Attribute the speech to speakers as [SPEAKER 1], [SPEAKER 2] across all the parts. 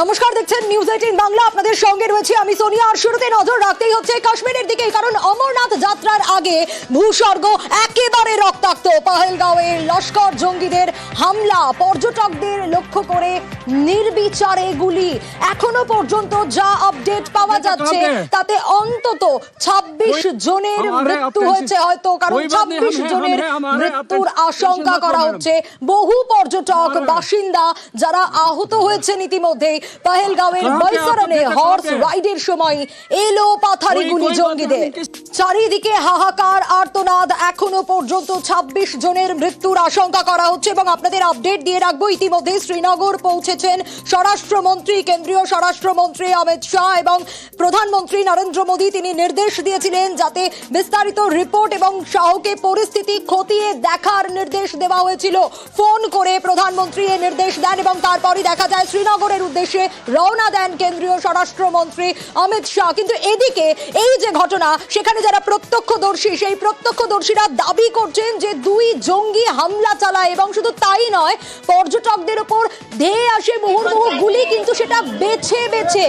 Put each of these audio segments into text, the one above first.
[SPEAKER 1] নমস্কার, দেখছেন নিউজ 18 বাংলা। আপনাদের সঙ্গে রয়েছে আমি সোনিয়া। আর শুরুতে নজর রাখতেই হচ্ছে কাশ্মীরের দিকে, কারণ অমরনাথ যাত্রার আগে ভূস্বর্গ একেবারে রক্তাক্ত। পাহেলগাঁওয়ে লস্কর জঙ্গিদের হামলা, পর্যটকদের লক্ষ্য করে নির্বিচারে গুলি। এখনো পর্যন্ত যা আপডেট পাওয়া যাচ্ছে তাতে অন্তত 26 জনের মৃত্যু হয়েছে, হয়তো কারণ 26 জনের মৃত্যুর আশঙ্কা করা হচ্ছে। বহু পর্যটক বাসিন্দা যারা আহত হয়েছেন ইতিমধ্যে। পাহেলগাঁওয়ের বৈসারণে হর্স রাইডের সময় এলো পাথারি গুলি জঙ্গিদের। চারিদিকে হাহাকার, আর্তনাদ। এখনো পর্যন্ত 26 জনের মৃত্যুর আশঙ্কা করা হচ্ছে। এবং আপনাদের আপডেট দিয়ে রাখবো, ইতিমধ্যে শ্রীনগর পৌঁছেছেন স্বরাষ্ট্রমন্ত্রী, কেন্দ্রীয় স্বরাষ্ট্রমন্ত্রী অমিত শাহ এবং প্রধানমন্ত্রী নরেন্দ্র মোদী। তিনি নির্দেশ দিয়েছিলেন যাতে বিস্তারিত রিপোর্ট এবং শাহকে পরিস্থিতি খতিয়ে দেখার নির্দেশ দেওয়া হয়েছিল। ফোন করে প্রধানমন্ত্রী এই নির্দেশ দেন এবং তারপরই দেখা যায় শ্রীনগরের উদ্দেশ্যে রওনা দেন কেন্দ্রীয় স্বরাষ্ট্রমন্ত্রী অমিত শাহ। কিন্তু এদিকে এই যে ঘটনা, সেখানে যারা প্রত্যক্ষদর্শী, সেই প্রত্যক্ষদর্শীরা দাবি করছেন যে দুই জঙ্গি হামলা চালায় এবং শুধু তাই নয়, পর্যটকদের উপর ধেয়ে আসে মুহুর্মুহু গুলি, কিন্তু সেটা বেছে বেছে।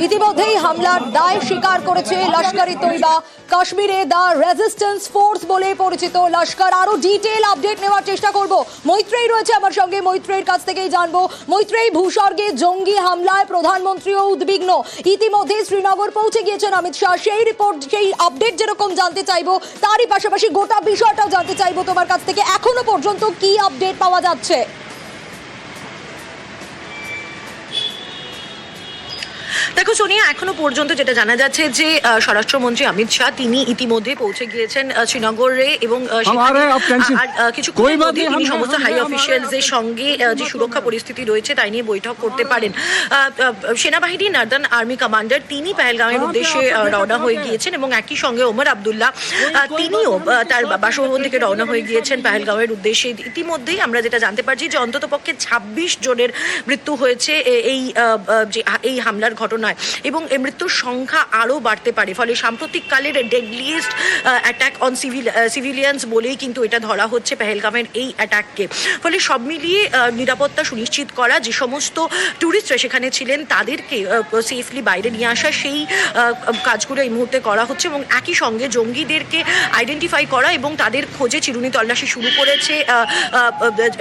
[SPEAKER 1] ইতিমধ্যেই হামলার দায় স্বীকার করেছে লস্কর ই তৈবা। কাশ্মীরে দ্য রেজিস্ট্যান্স ফোর্স বলে পরিচিত লস্কর। আরো ডিটেইল আপডেট নেওয়ার চেষ্টা করব। মৈত্রেয়ী রয়েছে আমার সঙ্গে, মৈত্রেয়ীর কাছ থেকেই জানবো। মৈত্রেয়ী, ভূস্বর্গে জঙ্গি হামলায় প্রধানমন্ত্রীও উদ্বিগ্ন। ইতিমধ্যে শ্রীনগর পৌঁছে গিয়েছেন অমিত শাহ। সেই রিপোর্ট, সেই আপডেট যেরকম জানতে চাইবো, তারই পাশাপাশি গোটা বিষয়টাও জানতে চাইবো তোমার কাছ থেকে। এখনো পর্যন্ত কি আপডেট পাওয়া যাচ্ছে?
[SPEAKER 2] দেখো সোনিয়া, এখনো পর্যন্ত যেটা জানা যাচ্ছে যে স্বরাষ্ট্রমন্ত্রী অমিত শাহ তিনি ইতিমধ্যে পৌঁছে গিয়েছেন শ্রীনগরে এবং কিছুক্ষণ মধ্যে তিনি সমস্ত হাই অফিসিয়ালসদের সঙ্গে যে সুরক্ষা পরিস্থিতি রয়েছে তাই নিয়ে বৈঠক করতে পারেন। সেনাবাহিনীর নর্দার্ন আর্মি কমান্ডার তিনি পেহেলগাঁওয়ের উদ্দেশ্যে রওনা হয়ে গিয়েছেন এবং একই সঙ্গে ওমর আবদুল্লাহ তিনিও তার বাসভবন থেকে রওনা হয়ে গিয়েছেন পেহেলগাঁওয়ের উদ্দেশ্যে। ইতিমধ্যেই আমরা যেটা জানতে পারছি যে অন্তত পক্ষে 26 জনের মৃত্যু হয়েছে এই হামলার ঘটনায় এবং মৃত্যুর সংখ্যা আরও বাড়তে পারে। ফলে সাম্প্রতিককালের ডেডলিয়েস্ট অ্যাটাক অন সিভিলিয়ান্স বলেই কিন্তু এটা ধরা হচ্ছে পেহেলগামের এই অ্যাটাককে। ফলে সব মিলিয়ে নিরাপত্তা সুনিশ্চিত করা, যে সমস্ত ট্যুরিস্টরা সেখানে ছিলেন তাদেরকে সেফলি বাইরে নিয়ে আসা, সেই কাজগুলো এই মুহূর্তে করা হচ্ছে এবং একই সঙ্গে জঙ্গিদেরকে আইডেন্টিফাই করা এবং তাদের খোঁজে চিরুনি তল্লাশি শুরু করেছে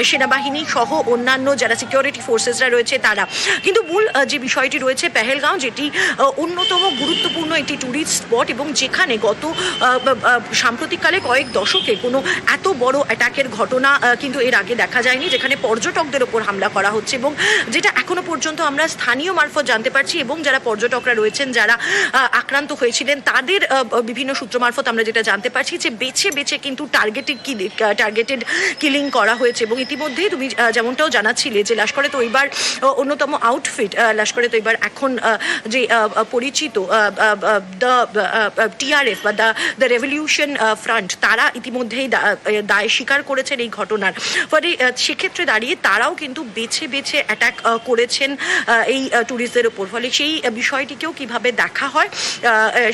[SPEAKER 2] সেনাবাহিনী সহ অন্যান্য যারা সিকিউরিটি ফোর্সেসরা রয়েছে তারা। কিন্তু মূল যে বিষয়টি রয়েছে, পেহেলগাঁও যেটি অন্যতম গুরুত্বপূর্ণ একটি ট্যুরিস্ট স্পট এবং যেখানে গত সাম্প্রতিককালে কয়েক দশকে কোনো এত বড় অ্যাটাকের ঘটনা কিন্তু এর আগে দেখা যায়নি, যেখানে পর্যটকদের ওপর হামলা করা হচ্ছে এবং যেটা এখনো পর্যন্ত আমরা স্থানীয় মারফত জানতে পারছি এবং যারা পর্যটকরা রয়েছেন যারা আক্রান্ত হয়েছিলেন তাদের বিভিন্ন সূত্র মারফত আমরা যেটা জানতে পারছি যে বেছে বেছে কিন্তু টার্গেটেড কিলিং করা হয়েছে। এবং ইতিমধ্যেই তুমি যেমনটাও জানাচ্ছিলে যে লস্কর ই তৈবার অন্যতম আউটফিট লস্কর ই তৈবার এখন যে পরিচিত টিআরএফ বা দ্য রেভলিউশন ফ্রন্ট, তারা ইতিমধ্যেই দায় স্বীকার করেছেন এই ঘটনার। ফলে সেক্ষেত্রে দাঁড়িয়ে তারাও কিন্তু বেছে বেছে অ্যাটাক করেছেন এই ট্যুরিস্টদের ওপর। ফলে সেই বিষয়টিকেও কিভাবে দেখা হয়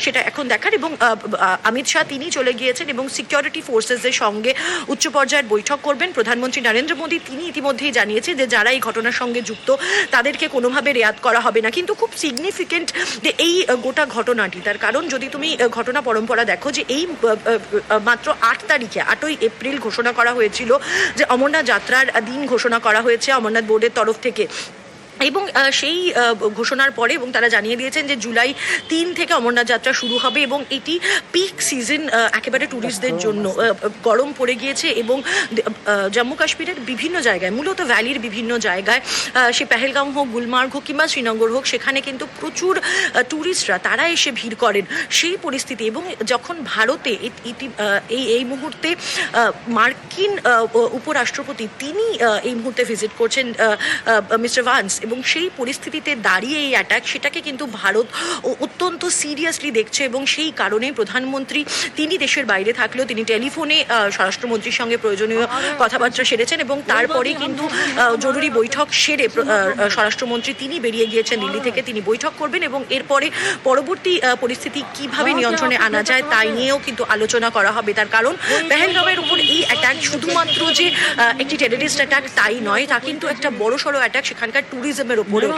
[SPEAKER 2] সেটা এখন দেখার। এবং অমিত শাহ তিনি চলে গিয়েছেন এবং সিকিউরিটি ফোর্সেসদের সঙ্গে উচ্চ পর্যায়ের বৈঠক করবেন। প্রধানমন্ত্রী নরেন্দ্র মোদী তিনি ইতিমধ্যেই জানিয়েছেন যে যারা এই ঘটনার সঙ্গে যুক্ত তাদেরকে কোনোভাবে রেয়াত করা হবে না। কিন্তু খুব সিগনিফিকেন্ট যে এই গোটা ঘটনাটি, তার কারণ যদি তুমি ঘটনা পরম্পরা দেখো যে এই মাত্র 8 তারিখে 8ই এপ্রিল ঘোষণা করা হয়েছিল যে অমরনাথ যাত্রার দিন ঘোষণা করা হয়েছে অমরনাথ বোর্ডের তরফ থেকে। এবং সেই ঘোষণার পরে এবং তারা জানিয়ে দিয়েছেন যে জুলাই 3 থেকে অমরনাথ যাত্রা শুরু হবে এবং এটি পিক সিজন একেবারে ট্যুরিস্টদের জন্য। গরম পড়ে গিয়েছে এবং জম্মু কাশ্মীরের বিভিন্ন জায়গায়, মূলত ভ্যালির বিভিন্ন জায়গায়, সে পেহেলগাঁও হোক, গুলমার্গ হোক কিংবা শ্রীনগর হোক, সেখানে কিন্তু প্রচুর ট্যুরিস্টরা তারা এসে ভিড় করেন। সেই পরিস্থিতি এবং যখন ভারতে এই মুহূর্তে মার্কিন উপরাষ্ট্রপতি তিনি এই মুহূর্তে ভিজিট করছেন মিস্টার ভান্স, এবং সেই পরিস্থিতিতে দাঁড়িয়ে এই অ্যাটাক, সেটাকে কিন্তু ভারত অত্যন্ত সিরিয়াসলি দেখছে এবং সেই কারণে প্রধানমন্ত্রী তিনি দেশের বাইরে থাকলেও তিনি টেলিফোনে স্বরাষ্ট্রমন্ত্রীর সঙ্গে প্রয়োজনীয় কথাবার্তা সেরেছেন এবং তারপরে কিন্তু জরুরি বৈঠক সেরে স্বরাষ্ট্রমন্ত্রী তিনি বেরিয়ে গিয়েছেন দিল্লি থেকে। তিনি বৈঠক করবেন এবং এরপরে পরবর্তী পরিস্থিতি কিভাবে নিয়ন্ত্রণে আনা যায় তাই নিয়েও কিন্তু আলোচনা করা হবে। তার কারণ পেহেলগামের উপর এই অ্যাটাক শুধুমাত্র যে একটি টেররিস্ট অ্যাটাক তাই নয়, তা কিন্তু একটা বড়সড় অ্যাটাক সেখানকার ট্যুরিজমের উপরেও।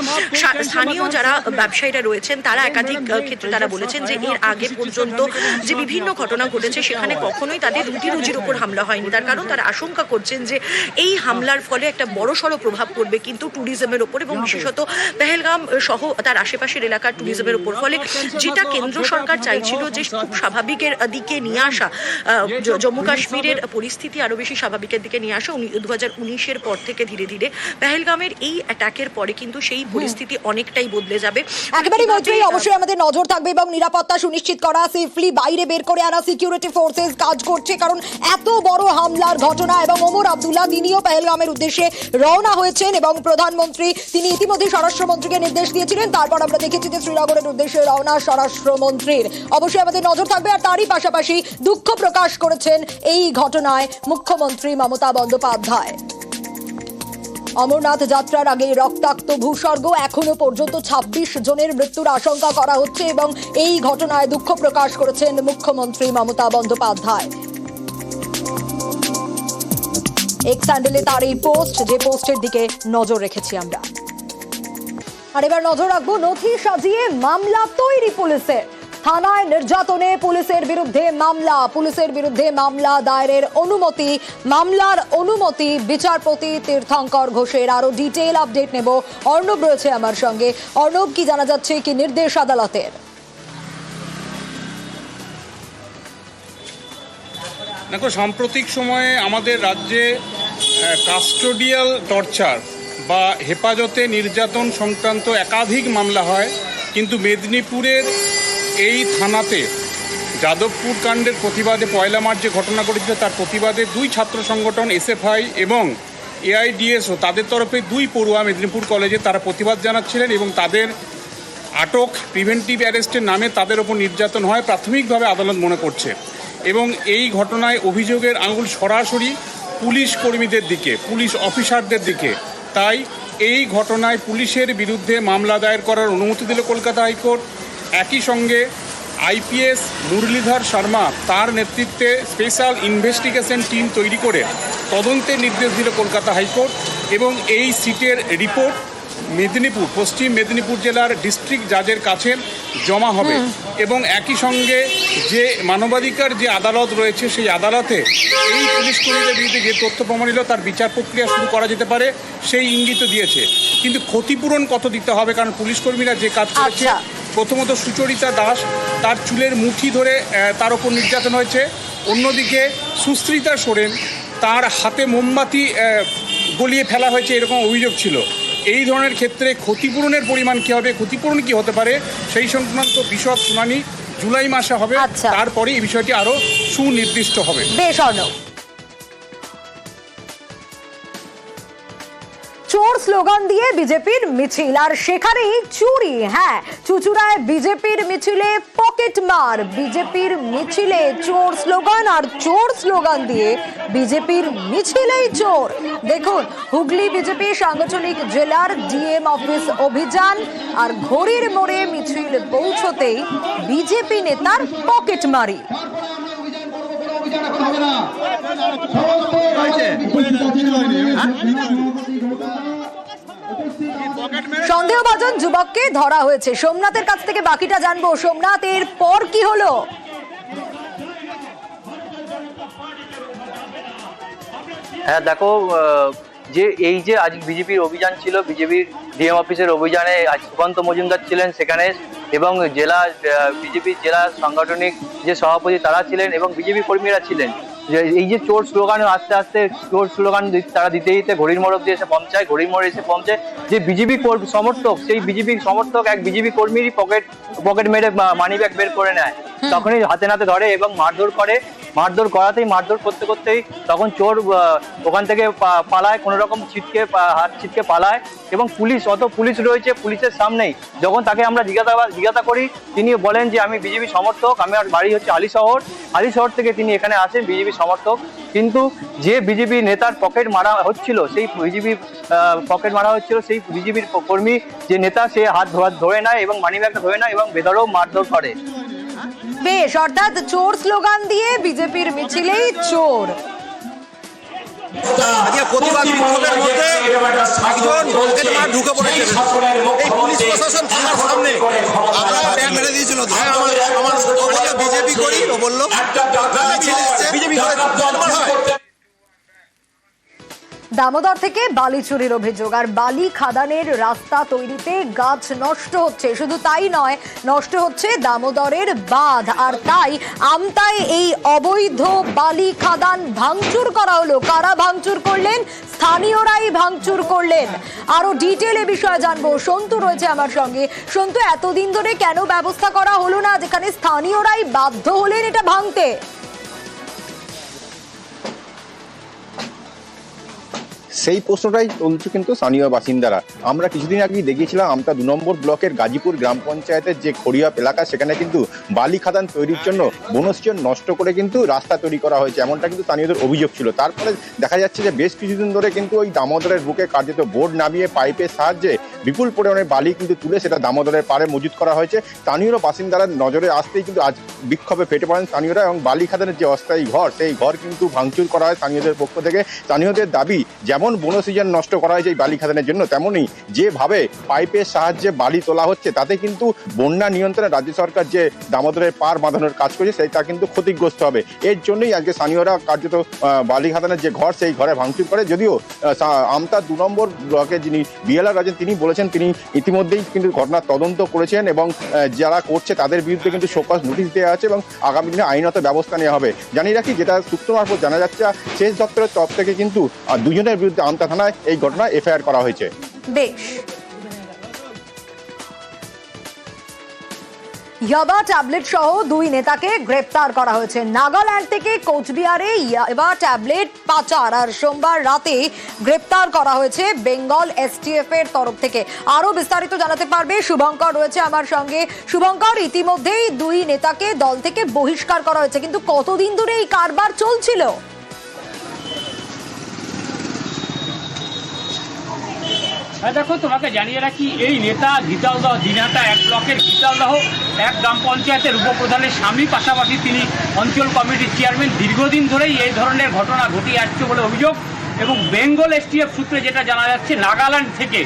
[SPEAKER 2] স্থানীয় যারা ব্যবসায়ীরা রয়েছেন তারা একাধিক ক্ষেত্রে তারা বলেছেন যে এর আগে পর্যন্ত যে বিভিন্ন ঘটনা ঘটেছে সেখানে কখনোই তাদের রুজির উপর হামলা হয়নি। তার কারণ তারা আশঙ্কা করছেন যে এই হামলার ফলে একটা বড়সড় প্রভাব পড়বে কিন্তু ট্যুরিজমের উপর এবং বিশেষত পেহেলগাম সহ তার আশেপাশের এলাকার ট্যুরিজমের উপর। ফলে যেটা কেন্দ্র সরকার চাইছিল যে খুব স্বাভাবিকের দিকে নিয়ে আসা, জম্মু কাশ্মীরের পরিস্থিতি আরো বেশি স্বাভাবিকের দিকে নিয়ে আসা 2019-এর পর থেকে ধীরে ধীরে পেহেলগামের এই অ্যাটাকের পরে কিন্তু সেই পরিস্থিতি অনেকটাই বদলে যাবে।
[SPEAKER 1] একেবারে মৈত্রী, অবশ্যই আমাদের নজর থাকবে এবং নিরাপত্তা সুনিশ্চিত করা, সেফলি বাইরে বের করে আনা সিকিউরিটি ফোর্সেস কাজ করছে, কারণ এত বড় হামলার ঘটনা। এবং ওমর আব্দুল্লাহ তিনিও পেহেলগামের উদ্দেশ্যে রওনা হয়েছেন এবং প্রধানমন্ত্রী তিনি ইতিমধ্যে স্বরাষ্ট্রমন্ত্রীকে নির্দেশ দিয়েছিলেন। তারপর আমরা দেখেছি যে শ্রীনগরের উদ্দেশ্যে রওনা স্বরাষ্ট্রমন্ত্রীর। অবশ্যই আমাদের নজর থাকবে। আর তারই পাশাপাশি দুঃখ প্রকাশ করেছেন এই ঘটনায় মুখ্যমন্ত্রী মমতা বন্দ্যোপাধ্যায়। অমরনাথ যাত্রার আগে রক্তাক্ত ভূস্বর্গ, এখনো পর্যন্ত 26 জনের মৃত্যুর আশঙ্কা করা হচ্ছে এবং এই ঘটনায় দুঃখ প্রকাশ করেছেন মুখ্যমন্ত্রী মমতা বন্দ্যোপাধ্যায়। এক্স হ্যান্ডেলে তার এই পোস্ট, যে পোস্টের দিকে নজর রেখেছি আমরা। আর এবার নজর রাখবো নথি সাজিয়ে মামলা তৈরি পুলিশের। থানায় নির্যাতনে পুলিশের বিরুদ্ধে মামলা দায়েরের অনুমতি, মামলার অনুমতি বিচারপতি তীর্থঙ্কর ঘোষের। আরো ডিটেইল আপডেট নেব, অর্ণব রয়েছে আমার সঙ্গে। অর্ণব, কি জানা যাচ্ছে, কি নির্দেশ আদালতের?
[SPEAKER 3] দেখো, সাম্প্রতিক সময়ে আমাদের রাজ্যে কাস্টোডিয়াল টর্চার বা হেফাজতে নির্যাতন সংক্রান্ত একাধিক মামলা হয়, কিন্তু মেদিনীপুরের এই থানাতে যাদবপুর কাণ্ডের প্রতিবাদে 1 মার্চ যে ঘটনা ঘটেছিল তার প্রতিবাদে 2 ছাত্র সংগঠন এসএফআই এবং এআইডিএসও তাদের তরফে 2 পড়ুয়া মেদিনীপুর কলেজে তারা প্রতিবাদ জানাচ্ছিলেন এবং তাদের আটক, প্রিভেন্টিভ অ্যারেস্টের নামে তাদের ওপর নির্যাতন হয় প্রাথমিকভাবে আদালত মনে করছে। এবং এই ঘটনায় অভিযোগের আঙুল সরাসরি পুলিশ কর্মীদের দিকে, পুলিশ অফিসারদের দিকে। তাই এই ঘটনায় পুলিশের বিরুদ্ধে মামলা দায়ের করার অনুমতি দিল কলকাতা হাইকোর্ট। একই সঙ্গে আইপিএস মুরলীধর শর্মা তার নেতৃত্বে স্পেশাল ইনভেস্টিগেশন টিম তৈরি করে তদন্তের নির্দেশ দিল কলকাতা হাইকোর্ট এবং এই সিটের রিপোর্ট পশ্চিম মেদিনীপুর জেলার ডিস্ট্রিক্ট জাজের কাছে জমা হবে। এবং একই সঙ্গে যে মানবাধিকার যে আদালত রয়েছে সেই আদালতে এই পুলিশ কর্মীদের বিরুদ্ধে যে তথ্য প্রমাণ এলো তার বিচার প্রক্রিয়া শুরু করা যেতে পারে সেই ইঙ্গিত দিয়েছে। কিন্তু ক্ষতিপূরণ কত দিতে হবে, কারণ পুলিশ কর্মীরা যে কাজ করেছে, প্রথমত সুচরিতা দাস তার চুলের মুঠি ধরে তার ওপর নির্যাতন হয়েছে, অন্যদিকে সুস্মিতা সোরেন তার হাতে মোমবাতি গলিয়ে ফেলা হয়েছে, এরকম অভিযোগ ছিল। এই ধরনের ক্ষেত্রে ক্ষতিপূরণের পরিমাণ কী হবে, ক্ষতিপূরণ কী হতে পারে সেই সংক্রান্ত বিশদ শুনানি জুলাই মাসে হবে। তারপরে এই বিষয়টি আরও সুনির্দিষ্ট হবে।
[SPEAKER 1] বেশ অর্ণব। চোর স্লোগান দিয়ে বিজেপির মিছিল, আর সেখানেই চুরি। হ্যাঁ, চুচুড়ায় বিজেপির মিছিলে পকেট মার। বিজেপির মিছিলে চোর স্লোগান, আর চোর স্লোগান দিয়ে বিজেপির মিছিলেই চোর। দেখুন, হুগলি বিজেপি সাংগঠনিক জেলার ডিএম অফিস অভিযান, আর ঘড়ির মোড়ে মিছিল পৌঁছতেই বিজেপি নেতার পকেট মারি। সন্দেহভাজন যুবককে ধরা হয়েছে। সোমনাথের কাছ থেকে বাকিটা জানবো। সোমনাথ, এর পর কি হলো?
[SPEAKER 4] হ্যাঁ দেখো, যে এই যে আজ বিজেপির অভিযান ছিল, বিজেপির ডিএম অফিসের অভিযানে আজ সুকান্ত মজুমদার ছিলেন সেখানে, এবং জেলা বিজেপির জেলা সাংগঠনিক যে সভাপতি তারা ছিলেন এবং বিজেপি কর্মীরা ছিলেন। যে এই যে চোর স্লোগান, আস্তে আস্তে চোর স্লোগান তারা দিতে দিতে ঘড়ির মোড় অব্দি এসে পৌঁছায়। ঘড়ির মোড়ে এসে পৌঁছে যে বিজেপি সমর্থক, সেই বিজেপি সমর্থক এক বিজেপি কর্মীরই পকেট মেরে মানি ব্যাগ বের করে নেয়। তখনই হাতে নাতে ধরে এবং মারধর করে মারধর করাতেই মারধর করতে করতেই তখন চোর ওখান থেকে পালায়, কোনো রকম হাত ছিটকে পালায় এবং পুলিশ রয়েছে, পুলিশের সামনেই যখন তাকে আমরা জিজ্ঞাসা করি তিনি বলেন যে আমি বিজেপি সমর্থক, আমার বাড়ি হচ্ছে আলিশহর থেকে তিনি এখানে আসেন বিজেপি সমর্থক। কিন্তু যে বিজেপি নেতার পকেট মারা হচ্ছিল সেই বিজেপির কর্মী যে নেতা সে হাত ধরে নেয় এবং মানিব্যাগটা ধরে নেয় এবং বেধড়ক মারধর করে।
[SPEAKER 1] বেশ, অর্থাৎ চোর স্লোগান দিয়ে বিজেপির মিছিলেই চোর।
[SPEAKER 5] প্রতিবাদ বিক্ষোভের মধ্যে একজন রকেট মার ঢুকে পড়েছে এই পুলিশ প্রশাসন থানার সামনে, ব্যাগ মেরে দিয়েছিল। আমার বিজেপি করি, ও বললো বিজেপি
[SPEAKER 1] দামোদর থেকে বালি চুরির অভিযোগ আর বালি খাদানের রাস্তা তৈরিতে গাছ নষ্ট হচ্ছে, শুধু তাই নয়, নষ্ট হচ্ছে দামোদরের বাঁধ। আর তাই আমতায় এই অবৈধ বালি খাদান ভাঙচুর করা হলো। কারা ভাঙচুর করলেন? স্থানীয়রাই ভাঙচুর করলেন। আরো ডিটেল এ বিষয়ে জানবো, সন্তু রয়েছে আমার সঙ্গে। সন্তু, এতদিন ধরে কেন ব্যবস্থা করা হলো না যেখানে স্থানীয়রাই বাধ্য হলেন এটা ভাঙতে?
[SPEAKER 6] সেই প্রশ্নটাই তুলছে কিন্তু স্থানীয় বাসিন্দারা। আমরা কিছুদিন আগেই দেখিয়েছিলাম আমতা 2 নম্বর ব্লকের গাজীপুর গ্রাম পঞ্চায়েতের যে খড়িয়া এলাকা, সেখানে কিন্তু বালি খাদান তৈরির জন্য বনশ্চন নষ্ট করে কিন্তু রাস্তা তৈরি করা হয়েছে, এমনটা কিন্তু স্থানীয়দের অভিযোগ ছিল। তারপরে দেখা যাচ্ছে যে বেশ কিছুদিন ধরে কিন্তু ওই দামোদরের বুকে কার্যত বোর্ড নামিয়ে পাইপের সাহায্যে বিপুল পরিমাণে বালি কিন্তু তুলে সেটা দামোদরের পাড়ে মজুত করা হয়েছে। স্থানীয় বাসিন্দারা নজরে আসতেই কিন্তু আজ বিক্ষোভে ফেটে পড়েন স্থানীয়রা এবং বালি খাদানের যে অস্থায়ী ঘর, সেই ঘর কিন্তু ভাঙচুর করা হয় স্থানীয়দের পক্ষ থেকে। স্থানীয়দের দাবি, যেমন বনসৃজন নষ্ট করা হয়েছে এই বালি খাদানের জন্য, তেমনই যেভাবে পাইপের সাহায্যে বালি তোলা হচ্ছে তাতে কিন্তু বন্যা নিয়ন্ত্রণে রাজ্য সরকার যে দামোদরের পার বাঁধানোর কাজ করছে সেটা কিন্তু ক্ষতিগ্রস্ত হবে। এর জন্যই আজকে স্থানীয়রা কার্যত বালি খাদানের যে ঘর সেই ঘরে ভাঙচুর করে। যদিও আমতা 2 নম্বর ব্লকে যিনি বিএলআর আছেন তিনি বলেছেন তিনি ইতিমধ্যেই কিন্তু ঘটনার তদন্ত করেছেন এবং যারা করছে তাদের বিরুদ্ধে কিন্তু শোকজ নোটিশ দেওয়া আছে এবং আগামী দিনে আইনত ব্যবস্থা নেওয়া হবে। জানিয়ে রাখি, যেটা সূত্র মারফত জানা যাচ্ছে সেচ দপ্তরের তরফ থেকে কিন্তু দুজনের বিরুদ্ধে আমতা থানায় এই ঘটনায় এফআইআর করা হয়েছে।
[SPEAKER 1] বেশ, ইয়াবা ট্যাবলেট সহ 2 নেতাকে গ্রেপ্তার করা হয়েছে। নাগাল্যান্ড থেকে কোচবিহারে ইয়াবা ট্যাবলেট পাচার আর সোমবার রাতে গ্রেপ্তার করা হয়েছে বেঙ্গল এসটিএফ এর তরফ থেকে। আরো বিস্তারিত জানাতে পারবে শুভঙ্কর রয়েছে আমার সঙ্গে। শুভঙ্কর, ইতিমধ্যেই 2 নেতাকে দল থেকে বহিষ্কার করা হয়েছে, কিন্তু কতদিন ধরে এই কারবার চলছিল?
[SPEAKER 7] হ্যাঁ দেখো, তোমাকে জানিয়ে রাখি, এই নেতা গীতালদহ দিনহাটা 1 ব্লকের গীতালদহ 1 গ্রাম পঞ্চায়েতের উপপ্রধানের স্বামী, পাশাপাশি তিনি অঞ্চল কমিটির চেয়ারম্যান। দীর্ঘদিন ধরেই এই ধরনের ঘটনা ঘটিয়ে আসছে বলে অভিযোগ। এবং বেঙ্গল এসটিএফ সূত্রে যেটা জানা যাচ্ছে, নাগাল্যান্ড থেকে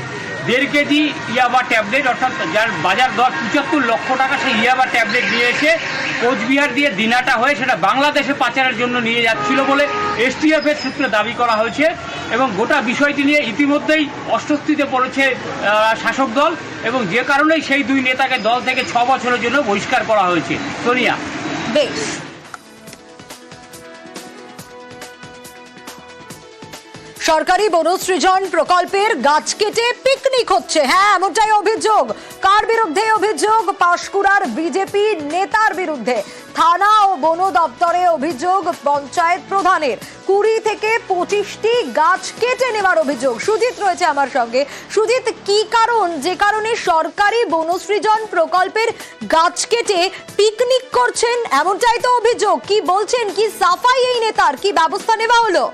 [SPEAKER 7] 1.5 কেজি ইয়াবা ট্যাবলেট, অর্থাৎ যার বাজার দর 75 লক্ষ টাকা, সেই ইয়াবা ট্যাবলেট নিয়ে এসে কোচবিহার দিয়ে দিনহাটা হয়ে সেটা বাংলাদেশে পাচারের জন্য নিয়ে যাচ্ছিল বলে এসটিএফ এর সূত্রে দাবি করা হয়েছে। এবং গোটা বিষয়টি নিয়ে ইতিমধ্যেই অস্বস্তিতে পড়েছে শাসক দল, এবং যে কারণেই সেই 2 নেতাকে দল থেকে 6 বছরের জন্য বহিষ্কার করা হয়েছে। সোনিয়া,
[SPEAKER 1] বেশ, সরকারি বনসৃজন প্রকল্পের গাছ কেটে পিকনিক হচ্ছে। হ্যাঁ, এমনটাই অভিযোগ। কার বিরুদ্ধে অভিযোগ? পাঁশকুড়ার বিজেপি নেতার বিরুদ্ধে। থানা ও বন দপ্তরে অভিযোগ পঞ্চায়েত প্রধানের। 20 থেকে 25টি গাছ কেটে নেওয়ার অভিযোগ। সুজিত রয়েছে আমার সঙ্গে। সুজিত, কি কারণ যে কারণে সরকারি বনসৃজন প্রকল্পের গাছ কেটে পিকনিক করছেন? এমনটাই তো অভিযোগ। কি বলছেন, কি সাফাই এই নেতার, কি ব্যবস্থা নেওয়া হলো?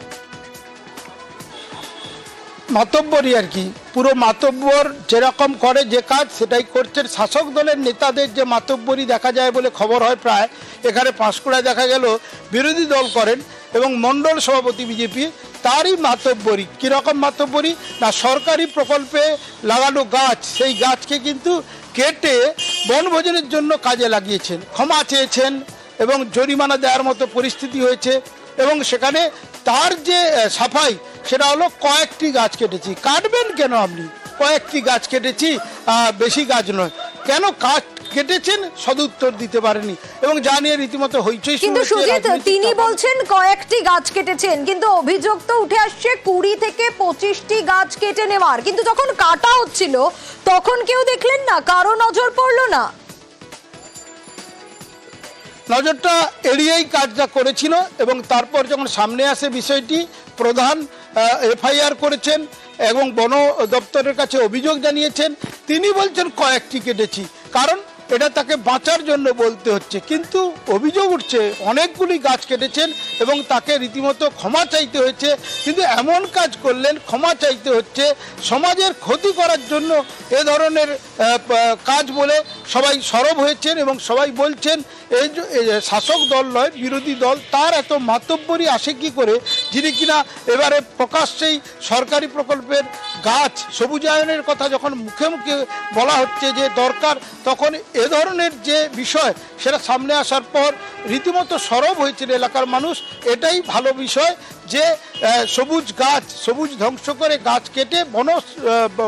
[SPEAKER 8] মাতব্বরই আর কি, পুরো মাতব্বর যেরকম করে যে কাজ সেটাই করছেন। শাসক দলের নেতাদের যে মাতব্বরই দেখা যায় বলে খবর হয় প্রায়, এখানে পাঁশকুড়ায় দেখা গেল বিরোধী দল করেন এবং মণ্ডল সভাপতি বিজেপি, তারই মাতব্বরী। কীরকম মাতব্বরী না, সরকারি প্রকল্পে লাগানো গাছ, সেই গাছকে কিন্তু কেটে বনভোজনের জন্য কাজে লাগিয়েছেন, ক্ষমা চেয়েছেন এবং জরিমানা দেওয়ার মতো পরিস্থিতি হয়েছে। এবং সেখানে তার যে সাফাই সেটা হলো কয়েকটি গাছ কেটেছি। কাটবেন কেন আপনি? কয়েকটি গাছ কেটেছি, বেশি গাছ নয়। কেন গাছ কেটেছেন সদুত্তর দিতে পারেনি এবং জানিয়ে রীতিমতো হইচই।
[SPEAKER 1] কিন্তু সুজিত, তিনি বলছেন কয়েকটি গাছ কেটেছেন, কিন্তু অভিযোগ তো উঠে আসছে 20 থেকে 25টি গাছ কেটে নেওয়ার। কিন্তু যখন কাটা হচ্ছিল তখন কেউ দেখলেন না? কারো নজর পড়লো না?
[SPEAKER 8] নজরটা এড়িয়েই কাজটা করেছিল এবং তারপর যখন সামনে আসে বিষয়টি প্রধান এফআইআর করেছেন এবং বন দপ্তরের কাছে অভিযোগ জানিয়েছেন। তিনি বলছেন কয়েকটি কেটেছি, কারণ এটা তাকে বাঁচার জন্য বলতে হচ্ছে, কিন্তু অভিযোগ উঠছে অনেকগুলি গাছ কেটেছেন এবং তাকে রীতিমতো ক্ষমা চাইতে হয়েছে। কিন্তু এমন কাজ করলেন, ক্ষমা চাইতে হচ্ছে, সমাজের ক্ষতি করার জন্য এ ধরনের কাজ বলে সবাই সরব হয়েছেন এবং সবাই বলছেন এই শাসক দল নয় বিরোধী দল, তার এত মাতব্বরি আসে কি করে, যিনি কিনা এবারে প্রকাশ্যেই সরকারি প্রকল্পের গাছ সবুজায়নের কথা যখন মুখে মুখে বলা হচ্ছে যে দরকার, তখন এ ধরনের যে বিষয় সেটা সামনে আসার পর রীতিমতো সরব হয়েছিল এলাকার মানুষ। এটাই ভালো বিষয় যে সবুজ গাছ, সবুজ ধ্বংস করে গাছ কেটে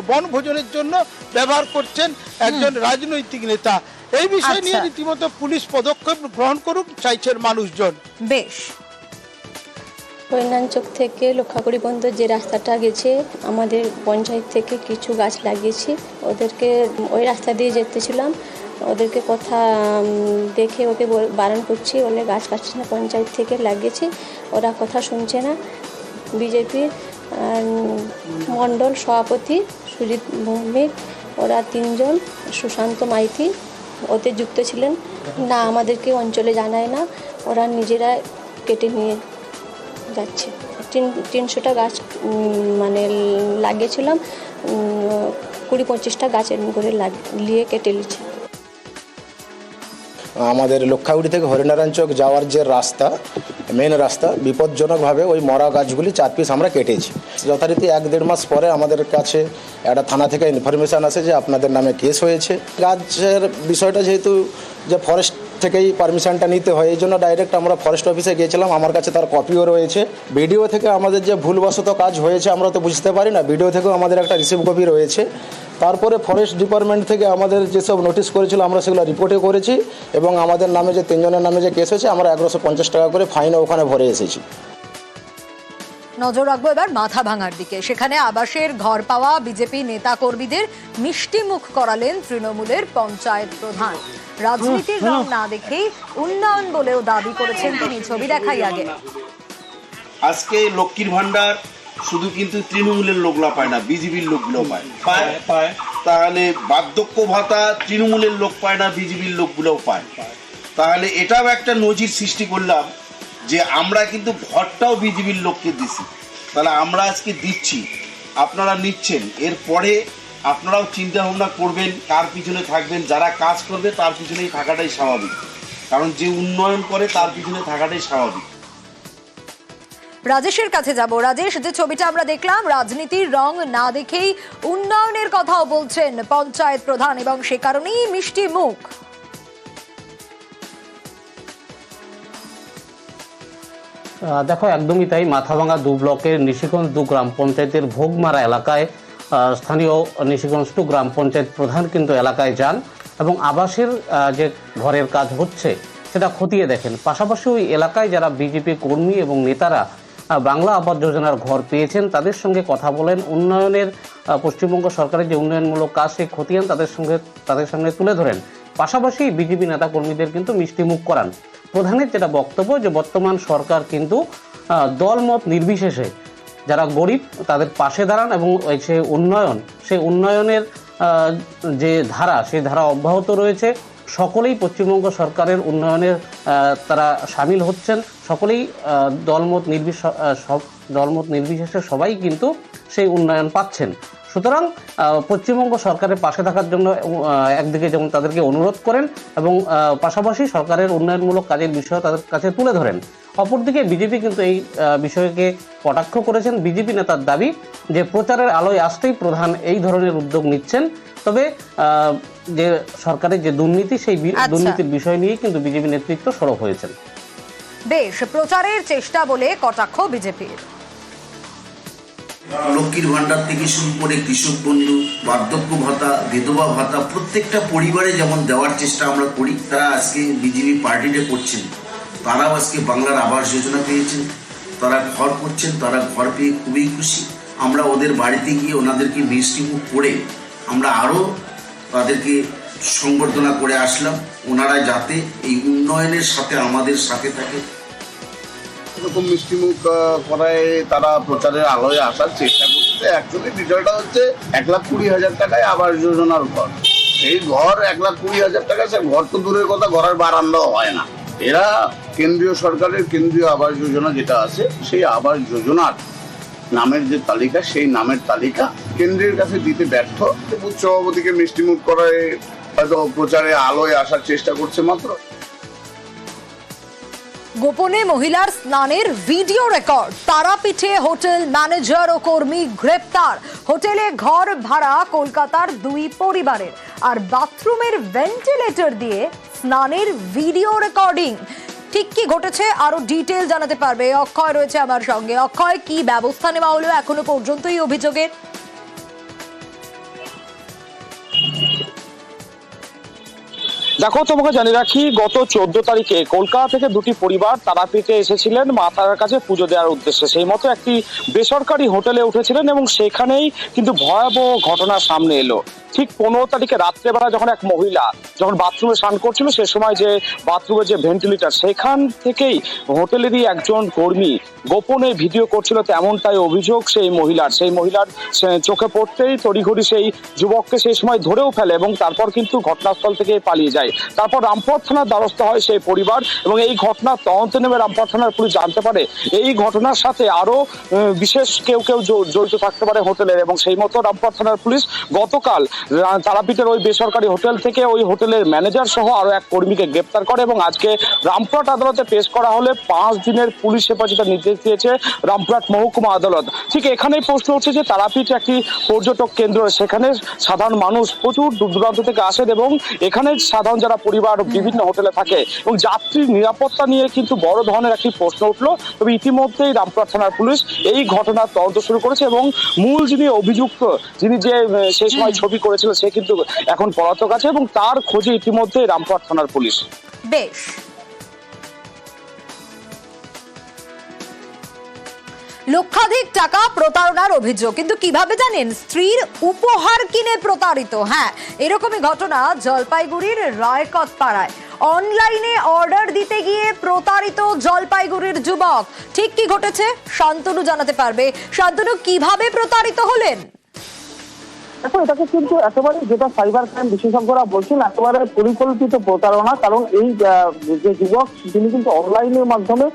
[SPEAKER 8] বনভোজনের জন্য ব্যবহার করছেন একজন রাজনৈতিক নেতা। এই বিষয় নিয়ে রীতিমতো পুলিশ পদক্ষেপ গ্রহণ করুক চাইছেন মানুষজন।
[SPEAKER 1] বেশ,
[SPEAKER 9] হরিনানচক থেকে লক্ষাকুড়ি পর্যন্ত যে রাস্তাটা গেছে, আমাদের পঞ্চায়েত থেকে কিছু গাছ লাগিয়েছি। ওদেরকে ওই রাস্তা দিয়ে যেতেছিলাম, ওদেরকে কথা দেখে ওকে বারণ করছি, বলে গাছ কাটছে না, পঞ্চায়েত থেকে লাগিয়েছি, ওরা কথা শুনছে না। বিজেপির মণ্ডল সভাপতি সুজিত ভৌমিক, ওরা 3 জন, সুশান্ত মাইতি ওতে যুক্ত ছিলেন। না, আমাদেরকে অঞ্চলে জানায় না, ওরা নিজেরা কেটে নিয়ে যাচ্ছে। 300টা গাছ মানে লাগিয়েছিলাম, 20-25টা গাছ এরকম করে লাগিয়ে কেটে নিচ্ছে।
[SPEAKER 10] আমাদের লক্ষাগুড়ি থেকে হরিনারায়ণচক যাওয়ার যে রাস্তা, মেন রাস্তা, বিপজ্জনকভাবে ওই মরা গাছগুলি 4 পিস আমরা কেটেছি। যথারীতি 1-1.5 মাস পরে আমাদের কাছে একটা থানা থেকে ইনফরমেশান আসে যে আপনাদের নামে কেস হয়েছে। গাছের বিষয়টা যেহেতু যে ফরেস্ট থেকেই পারমিশনটা নিতে হয়, এই জন্য ডাইরেক্ট আমরা ফরেস্ট অফিসে গিয়েছিলাম। আমার কাছে তার কপিও রয়েছে। ভিডিও থেকে আমাদের যে ভুলবশত কাজ হয়েছে আমরা তো বুঝতে পারি না, ভিডিও থেকেও আমাদের একটা রিসিভ কপি রয়েছে। তারপরে ফরেস্ট ডিপার্টমেন্ট থেকে আমাদের যেসব নোটিশ করেছিল আমরা সেগুলো রিপোর্টে করেছি এবং আমাদের নামে যে 3 জনের নামে যে কেস হয়েছে আমরা 1150 টাকা করে ফাইন ওখানে ভরে এসেছি।
[SPEAKER 1] নজর রাখবো এবার মাথা ভাঙার দিকে। সেখানে আবাসের ঘর পাওয়া বিজেপি নেতা কর্মীদের মিষ্টি মুখ করালেন তৃণমূলের পঞ্চায়েত প্রধান। রাজনীতির রং না দেখেই উন্নয়ন বলেও দাবি করেছেন তিনি। ছবি দেখাই আগে।
[SPEAKER 11] আজকে লক্ষ্মীর ভান্ডার শুধু কিন্তু তৃণমূলের লোকরা পায় না, বিজেপির লোকগুলো পায়। তাহলে বার্ধক্য ভাতা তৃণমূলের লোক পায় না, বিজেপির লোকগুলোও পায়। তাহলে এটাও একটা নজির সৃষ্টি করলাম যে আমরা কিন্তু ঘরটাও বিজেপির লোককে দিছি। তাহলে আমরা আজকে দিচ্ছি, আপনারা নিচ্ছেন, এরপরে আপনারাও চিন্তা ভাবনা করবেন কার পিছনে থাকবেন। যারা কাজ করবে তার পিছনেই থাকাটাই স্বাভাবিক, কারণ যে উন্নয়ন করে তার পিছনে থাকাটাই স্বাভাবিক।
[SPEAKER 1] রাজেশের কাছে যাব। রাজেশ, যে ছবিটা আমরা দেখলাম, রাজনীতির রং না দেখেই উন্নয়নের কথাও বলছেন পঞ্চায়েত প্রধান এবং সে কারণেই মিষ্টি মুখ।
[SPEAKER 12] দেখো, একদমই তাই। মাথাভাঙা 2 ব্লকের নিশিগঞ্জ 2 গ্রাম পঞ্চায়েতের ভোগমারা এলাকায় স্থানীয় নিশিগঞ্জ 2 গ্রাম পঞ্চায়েত প্রধান কিন্তু এলাকায় যান এবং আবাসের যে ঘরের কাজ হচ্ছে সেটা খতিয়ে দেখেন। পাশাপাশি ওই এলাকায় যারা বিজেপি কর্মী এবং নেতারা বাংলা আবাস যোজনার ঘর পেয়েছেন তাদের সঙ্গে কথা বলেন। উন্নয়নের পশ্চিমবঙ্গ সরকারের যে উন্নয়নমূলক কাজ সে খতিয়ান তাদের সামনে তুলে ধরেন। পাশাপাশি বিজেপি নেতা কর্মীদের কিন্তু মিষ্টি মুখ করান। প্রধানের যেটা বক্তব্য যে বর্তমান সরকার কিন্তু দলমত নির্বিশেষে যারা গরিব তাদের পাশে দাঁড়ান এবং সেই উন্নয়নের যে ধারা সেই ধারা অব্যাহত রয়েছে। সকলেই পশ্চিমবঙ্গ সরকারের উন্নয়নের তারা সামিল হচ্ছেন, সকলেই দলমত নির্বিশেষে সবাই কিন্তু সেই উন্নয়ন পাচ্ছেন। সুতরাং পশ্চিমবঙ্গ সরকারের পাশে থাকার জন্য একদিকে যেমন তাদেরকে অনুরোধ করেন এবং পাশাপাশি সরকারের উন্নয়নমূলক কাজের বিষয় তাদের কাছে তুলে ধরেন। অপরদিকে বিজেপি কিন্তু এই বিষয়কে কটাক্ষ করেছেন। বিজেপি নেতার দাবি যে প্রচারের আলোয় আসতেই প্রধান এই ধরনের উদ্যোগ নিচ্ছেন। তবে যে সরকারের যে দুর্নীতি সেই দুর্নীতির বিষয় নিয়ে কিন্তু বিজেপি নেতৃত্ব সরব হয়েছেন।
[SPEAKER 1] বেশ, প্রচারের চেষ্টা বলে কটাক্ষ বিজেপির।
[SPEAKER 11] লক্ষ্মীর ভান্ডার থেকে শুরু করে কৃষক বন্ধু, বার্ধক্য ভাতা, বিধবা ভাতা প্রত্যেকটা পরিবারে যেমন দেওয়ার চেষ্টা আমরা করি, তারা আজকে বিজেপি পার্টিতে করছেন। তারাও আজকে বাংলার আবাস যোজনা পেয়েছেন, তারা ঘর করছেন, তারা ঘর পেয়ে খুবই খুশি। আমরা ওদের বাড়িতে গিয়ে ওনাদেরকে মিষ্টি মুখ করে আমরা আরও তাদেরকে সংবর্ধনা করে আসলাম। ওনারা যাতে এই উন্নয়নের সাথে আমাদের সাথে থাকে।
[SPEAKER 5] এরকম মিষ্টিমুখ করায় তারা প্রচারের আলোয় আসার চেষ্টা করছে। অ্যাকচুয়ালি বিষয়টা হচ্ছে 1,20,000 টাকায় আবাস যোজনার ঘর। এই ঘর 1,20,000 টাকা, সে ঘর তো দূরের কথা, ঘরের বারান্দাও হয় না। এরা কেন্দ্রীয় সরকারের কেন্দ্রীয় আবাস যোজনা যেটা আছে, সেই আবাস যোজনার নামের যে তালিকা, সেই নামের তালিকা কেন্দ্রের কাছে দিতে ব্যর্থ। বুথ সভাপতিকে মিষ্টিমুখ করায় হয়তো প্রচারে আলোয় আসার চেষ্টা করছে মাত্র।
[SPEAKER 1] গোপনে মহিলার স্নানের ভিডিও রেকর্ড, তারাপীঠে হোটেল ম্যানেজার ও কর্মী গ্রেপ্তার। হোটেলে ঘর ভাড়া কলকাতার 2 পরিবারের, আর বাথরুমের ভেন্টিলেটর দিয়ে স্নানের ভিডিও রেকর্ডিং। ঠিক কি ঘটেছে আরো ডিটেল জানাতে পারবে অক্ষয়, রয়েছে আমার সঙ্গে। অক্ষয়, কি ব্যবস্থা নেওয়া হলো এখনো পর্যন্ত এই অভিযোগের?
[SPEAKER 13] দেখো, তোমাকে জানিয়ে রাখি, গত 14 তারিখে কলকাতা থেকে 2টি পরিবার তারাপীঠে এসেছিলেন মা তারার কাছে পুজো দেওয়ার উদ্দেশ্যে। সেই মতো একটি বেসরকারি হোটেলে উঠেছিলেন এবং সেখানেই কিন্তু ভয়াবহ ঘটনা সামনে এলো। ঠিক 15 তারিখে রাত্রেবেলা যখন এক মহিলা যখন বাথরুমে স্নান করছিল, সে সময় যে বাথরুমের যে ভেন্টিলেটর, সেখান থেকেই হোটেলেরই একজন কর্মী গোপনে ভিডিও করছিল, তেমনটাই অভিযোগ সেই মহিলার। সেই মহিলার চোখে পড়তেই তড়িঘড়ি সেই যুবককে সেই সময় ধরেও ফেলে এবং তারপর কিন্তু ঘটনাস্থল থেকে পালিয়ে যায়। তারপর রামপুরহাট থানার দ্বারস্থ হয় সেই পরিবার এবং এই ঘটনার তদন্তে নেমে রামপুরহাট থানার পুলিশ জানতে পারে এই ঘটনার সাথে আরো বিশেষ কেউ জড়িত থাকতে পারে হোটেলের। এবং সেই মতো রামপুরহাট থানার পুলিশ গতকাল তারাপীঠের ওই বেসরকারি হোটেল থেকে ওই হোটেলের ম্যানেজার সহ আরো এক কর্মীকে গ্রেপ্তার করে এবং আজকে রামপুরহাট আদালতে পেশ করা হলে 5 দিনের পুলিশ হেফাজতের নির্দেশ দিয়েছে রামপুরহাট মহকুমা আদালত। ঠিক এখানেই প্রশ্ন হচ্ছে যে তারাপীঠ একটি পর্যটক কেন্দ্র, সেখানে সাধারণ মানুষ প্রচুর দূর দূরান্ত থেকে আসেন এবং এখানে সাধারণ যারা পরিবার বিভিন্ন হোটেলে থাকে এবং যাত্রীর নিরাপত্তা নিয়ে কিন্তু বড় ধরনের একটি প্রশ্ন উঠলো। তবে ইতিমধ্যেই রামপুরহাট থানার পুলিশ এই ঘটনার তদন্ত শুরু করেছে এবং মূল যিনি অভিযুক্ত, যিনি যে সেই সময় ছবি করেছিল, সে কিন্তু এখন পলাতক আছে এবং তার খোঁজে ইতিমধ্যে রামপুরহাট থানার পুলিশ।
[SPEAKER 1] বেশ, লক্ষাধিক টাকা প্রতারণার অভিযোগ, কিন্তু কিভাবে জানেন? স্ত্রীর উপহার কিনে প্রতারিত। হ্যাঁ, এরকমই ঘটনা জলপাইগুড়ির রায়কত পাড়ায়। অনলাইনে অর্ডার দিতে গিয়ে প্রতারিত জলপাইগুড়ির যুবক। ঠিক কি ঘটেছে শান্তনু জানাতে পারবে। শান্তনু, কিভাবে প্রতারিত হলেন?
[SPEAKER 14] দেখো, এটাকে কিন্তু একেবারে, যেটা সাইবার ক্রাইম বিশেষজ্ঞরা বলছেন, একেবারে পরিকল্পিত প্রতারণা। কারণ এই যে যুবক, তিনি কিন্তু অনলাইনের মাধ্যমে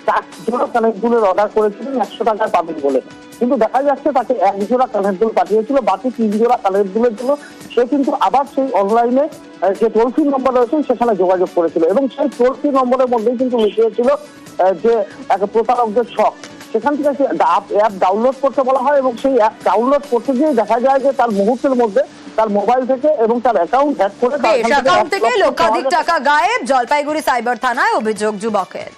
[SPEAKER 14] 4 জোড়া কানের দুলের অর্ডার করেছিলেন 100 টাকায় পাবেন বলে, কিন্তু দেখা যাচ্ছে তাকে 1 জোড়া কানের দুল পাঠিয়েছিল, বাকি 3 জোড়া কানের দুলের জন্য সে কিন্তু আবার সেই অনলাইনে যে টোল ফ্রি নম্বর রয়েছে সেখানে যোগাযোগ করেছিল এবং সেই টোল ফ্রি নম্বরের মধ্যেই কিন্তু লিখিয়েছিল যে এক প্রতারকদের ছক। সেখান থেকে অ্যাপ ডাউনলোড করতে বলা হয় এবং সেই অ্যাপ ডাউনলোড করতে গিয়ে দেখা যায় যে তার মুহূর্তের মধ্যে তার মোবাইল থেকে এবং তার অ্যাকাউন্ট হ্যাক করে
[SPEAKER 1] অ্যাকাউন্ট থেকে লক্ষাধিক টাকা গায়েব। জলপাইগুড়ি সাইবার থানায় অভিযোগ যুবকের।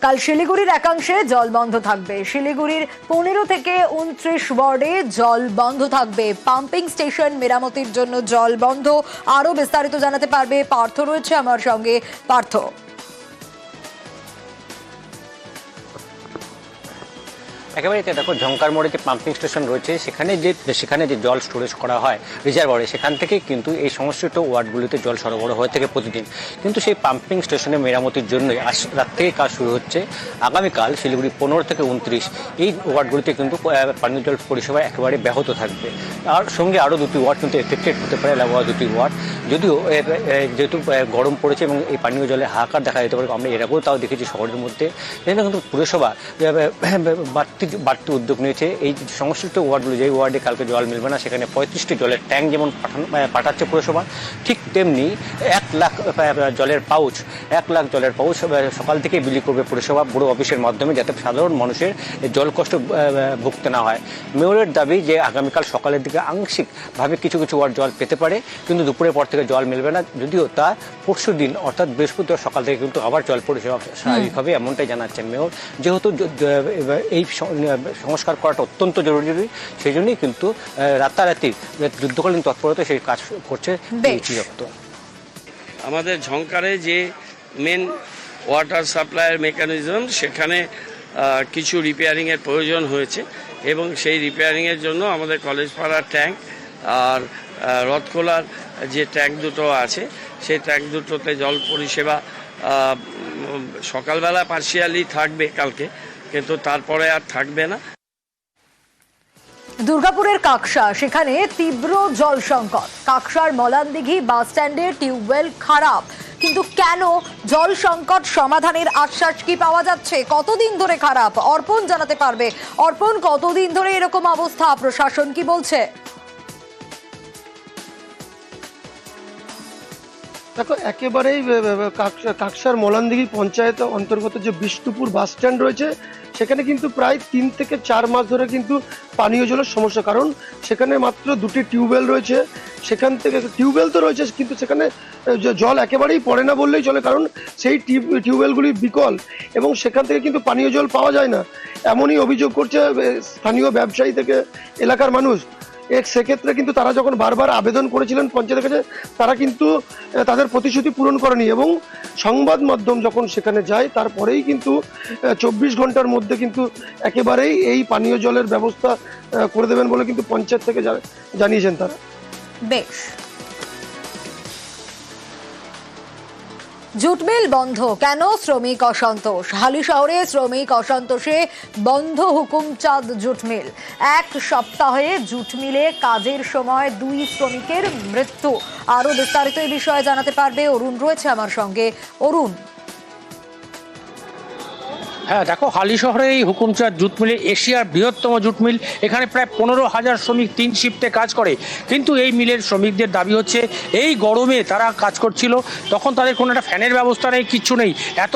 [SPEAKER 1] কাল শিলিগুড়ির একাংশে জল বন্ধ থাকবে। শিলিগুড়ির 15 থেকে 29 ওয়ার্ডে জল বন্ধ থাকবে। পাম্পিং স্টেশন মেরামতির জন্য জল বন্ধ। আরো বিস্তারিত জানাতে পারবে পার্থ, রয়েছে আমার সঙ্গে। পার্থ,
[SPEAKER 15] একেবারে দেখো, ঝঙ্কার মোড়ে যে পাম্পিং স্টেশন রয়েছে সেখানে যে জল স্টোরেজ করা হয় রিজার্ভারে, সেখান থেকে কিন্তু এই সংশ্লিষ্ট ওয়ার্ডগুলিতে জল সরবরাহ হয়ে থাকে প্রতিদিন। কিন্তু সেই পাম্পিং স্টেশনে মেরামতির জন্য আজ রাত থেকে কাজ শুরু হচ্ছে। আগামীকাল শিলিগুড়ি 15 থেকে 29 এই ওয়ার্ডগুলিতে কিন্তু পানীয় জল পরিষেবা একেবারে ব্যাহত থাকবে। আর সঙ্গে আরও 2টি ওয়ার্ড কিন্তু এফেক্টেড হতে পারে, লাগোয়া 2টি ওয়ার্ড। যদিও যেহেতু গরম পড়েছে এবং এই পানীয় জলে হাহাকার দেখা যেতে পারে, আমরা এর আগেও তাও দেখেছি শহরের মধ্যে, কিন্তু পুরসভা বাড়তি উদ্যোগ নিয়েছে। এই সংশ্লিষ্ট ওয়ার্ডগুলো, যে ওয়ার্ডে কালকে জল মিলবে না, সেখানে 35টি জলের ট্যাঙ্ক যেমন পাঠাচ্ছে পুরসভা, ঠিক তেমনি 1 লাখ জলের পাউচ সকাল থেকে বিলি করবে পুরসভা বড় অফিসের মাধ্যমে, যাতে সাধারণ মানুষের জল কষ্ট ভুগতে না হয়। মেয়রের দাবি যে আগামীকাল সকালের দিকে আংশিকভাবে কিছু ওয়ার্ড জল পেতে পারে, কিন্তু দুপুরের পর থেকে জল মিলবে না। যদিও তা পরশু দিন অর্থাৎ বৃহস্পতিবার সকাল থেকে কিন্তু আবার জল পরিষেবা স্বাভাবিক হবে, এমনটাই জানাচ্ছেন মেয়র। যেহেতু এই সংস্কার করাটা অত্যন্ত জরুরি, সেই জন্যই কিন্তু রাতারাতি যুদ্ধকালীন তৎপরতা সেই কাজ করছে দপ্তর।
[SPEAKER 16] আমাদের ঝঙ্কারে যে মেন ওয়াটার সাপ্লাইয়ের মেকানিজম, সেখানে কিছু রিপেয়ারিংয়ের প্রয়োজন হয়েছে এবং সেই রিপেয়ারিংয়ের জন্য আমাদের কলেজ পাড়ার ট্যাঙ্ক আর রথখোলার যে ট্যাঙ্ক দুটো আছে সেই ট্যাঙ্ক দুটোতে জল পরিষেবা সকালবেলা পার্শিয়ালি থাকবে কালকে, কিন্তু তারপরে আর থাকবে না।
[SPEAKER 1] দুর্গাপুরের কাকসা, সেখানে তীব্র জল সংকট। কাকসার মলানদিঘি বাস স্ট্যান্ডের টিউবওয়েল খারাপ, কিন্তু কেন? জল সংকট সমাধানের আশ্বাস কি পাওয়া যাচ্ছে? কতদিন ধরে খারাপ? অর্পণ জানাতে পারবে। অর্পণ, কতদিন ধরে এরকম অবস্থা? প্রশাসন কি বলছে?
[SPEAKER 8] দেখো, একেবারেই কাকসার মলানদিঘি পঞ্চায়েত অন্তর্গত যে বিষ্ণুপুর বাস স্ট্যান্ড রয়েছে, সেখানে কিন্তু প্রায় 3 থেকে 4 মাস ধরে কিন্তু পানীয় জলের সমস্যা। কারণ সেখানে মাত্র 2টি টিউবওয়েল রয়েছে। সেখান থেকে টিউবওয়েল তো রয়েছে, কিন্তু সেখানে জল একেবারেই পড়ে না বললেই চলে, কারণ সেই টিউবওয়েলগুলি বিকল এবং সেখান থেকে কিন্তু পানীয় জল পাওয়া যায় না, এমনই অভিযোগ করছে স্থানীয় ব্যবসায়ী থেকে এলাকার মানুষ। সেক্ষেত্রে কিন্তু তারা যখন বারবার আবেদন করেছিলেন পঞ্চায়েতের কাছে, তারা কিন্তু তাদের প্রতিশ্রুতি পূরণ করেনি এবং সংবাদ মাধ্যম যখন সেখানে যায় তারপরেই কিন্তু 24 ঘন্টার মধ্যে কিন্তু একেবারেই এই পানীয় জলের ব্যবস্থা করে দেবেন বলে কিন্তু পঞ্চায়েত থেকে জানিয়েছেন তারা।
[SPEAKER 1] বেশ। জুট মিল বন্ধ, কেন? শ্রমিক অসন্তোষ। হালিশহরে শ্রমিক অসন্তোষে বন্ধ হুকুমচাঁদ জুট মিল। 1 সপ্তাহে জুট মিলে কাজের সময় 2 শ্রমিকের মৃত্যু। আরো বিস্তারিত এই বিষয়ে জানাতে পারবে অরুণ, রয়েছে আমার সঙ্গে। অরুণ।
[SPEAKER 12] হ্যাঁ, দেখো, হালিশহরে এই হুকুমচাঁদ জুট মিলে এশিয়ার বৃহত্তম জুট মিল। এখানে প্রায় 15,000 শ্রমিক 3 শিফটে কাজ করে। কিন্তু এই মিলের শ্রমিকদের দাবি হচ্ছে, এই গরমে তারা কাজ করছিল, তখন তাদের কোনো একটা ফ্যানের ব্যবস্থা নেই, কিচ্ছু নেই। এত